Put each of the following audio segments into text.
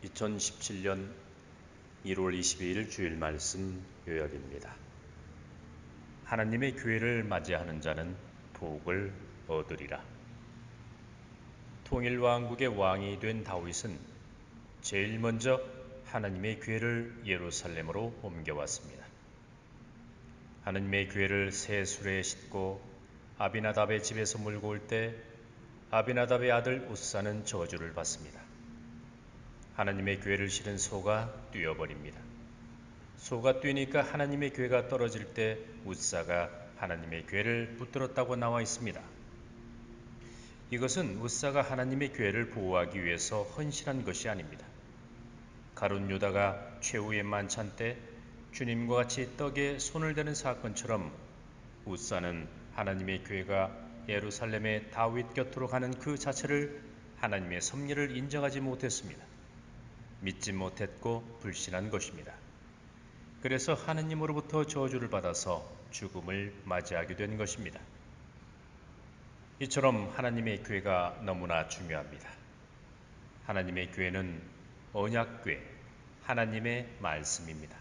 2017년 1월 22일 주일 말씀 요약입니다. 하나님의 교회를 맞이하는 자는 복을 얻으리라. 통일왕국의 왕이 된 다윗은 제일 먼저 하나님의 교회를 예루살렘으로 옮겨왔습니다. 하나님의 교회를 새 수레에 싣고 아비나답의 집에서 몰고 올 때 아비나답의 아들 웃사는 저주를 받습니다. 하나님의 교회를 실은 소가 뛰어버립니다. 소가 뛰니까 하나님의 교회가 떨어질 때 웃사가 하나님의 교회를 붙들었다고 나와 있습니다. 이것은 웃사가 하나님의 교회를 보호하기 위해서 헌신한 것이 아닙니다. 가룟 유다가 최후의 만찬 때 주님과 같이 떡에 손을 대는 사건처럼 웃사는 하나님의 교회가 예루살렘의 다윗 곁으로 가는 그 자체를 하나님의 섭리를 인정하지 못했습니다. 믿지 못했고 불신한 것입니다. 그래서 하나님으로부터 저주를 받아서 죽음을 맞이하게 된 것입니다. 이처럼 하나님의 교회가 너무나 중요합니다. 하나님의 교회는 언약궤, 하나님의 말씀입니다.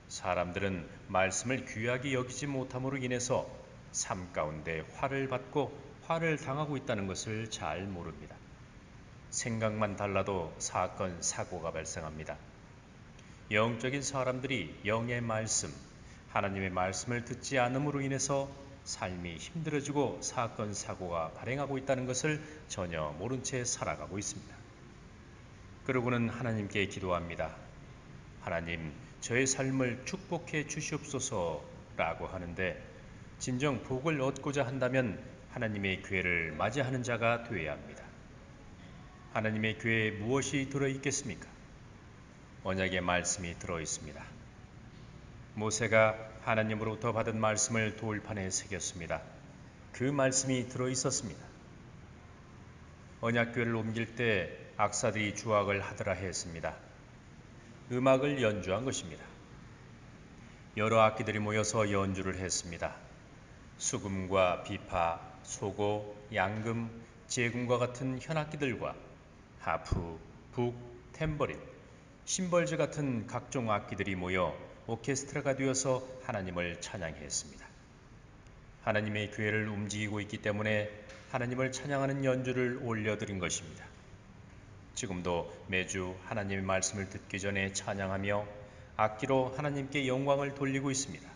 사람들은 말씀을 귀하게 여기지 못함으로 인해서 삶 가운데 화를 받고 화를 당하고 있다는 것을 잘 모릅니다. 생각만 달라도 사건, 사고가 발생합니다. 영적인 사람들이 영의 말씀, 하나님의 말씀을 듣지 않음으로 인해서 삶이 힘들어지고 사건, 사고가 발생하고 있다는 것을 전혀 모른 채 살아가고 있습니다. 그러고는 하나님께 기도합니다. 하나님, 저의 삶을 축복해 주시옵소서라고 하는데 진정 복을 얻고자 한다면 하나님의 교회를 맞이하는 자가 되어야 합니다. 하나님의 교회에 무엇이 들어있겠습니까? 언약의 말씀이 들어있습니다. 모세가 하나님으로부터 받은 말씀을 돌판에 새겼습니다. 그 말씀이 들어있었습니다. 언약궤를 옮길 때 악사들이 주악을 하더라 했습니다. 음악을 연주한 것입니다. 여러 악기들이 모여서 연주를 했습니다. 수금과 비파, 소고, 양금, 제금과 같은 현악기들과 하프, 북, 탬버린, 심벌즈 같은 각종 악기들이 모여 오케스트라가 되어서 하나님을 찬양했습니다. 하나님의 교회를 움직이고 있기 때문에 하나님을 찬양하는 연주를 올려드린 것입니다. 지금도 매주 하나님의 말씀을 듣기 전에 찬양하며 악기로 하나님께 영광을 돌리고 있습니다.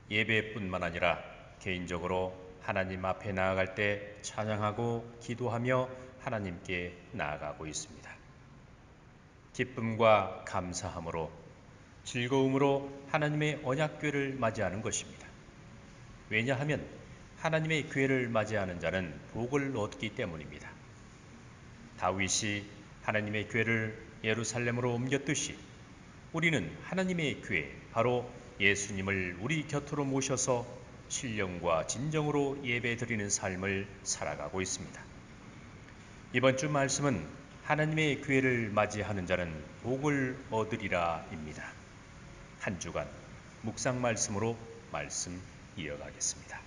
예배뿐만 아니라 개인적으로 하나님 앞에 나아갈 때 찬양하고 기도하며 하나님께 나아가고 있습니다. 기쁨과 감사함으로 즐거움으로 하나님의 언약궤를 맞이하는 것입니다. 왜냐하면 하나님의 교회를 맞이하는 자는 복을 얻기 때문입니다. 다윗이 하나님의 교회를 예루살렘으로 옮겼듯이 우리는 하나님의 교회, 바로 예수님을 우리 곁으로 모셔서 신령과 진정으로 예배드리는 삶을 살아가고 있습니다. 이번 주 말씀은 하나님의 교회를 맞이하는 자는 복을 얻으리라입니다. 한 주간 묵상 말씀으로 말씀 이어가겠습니다.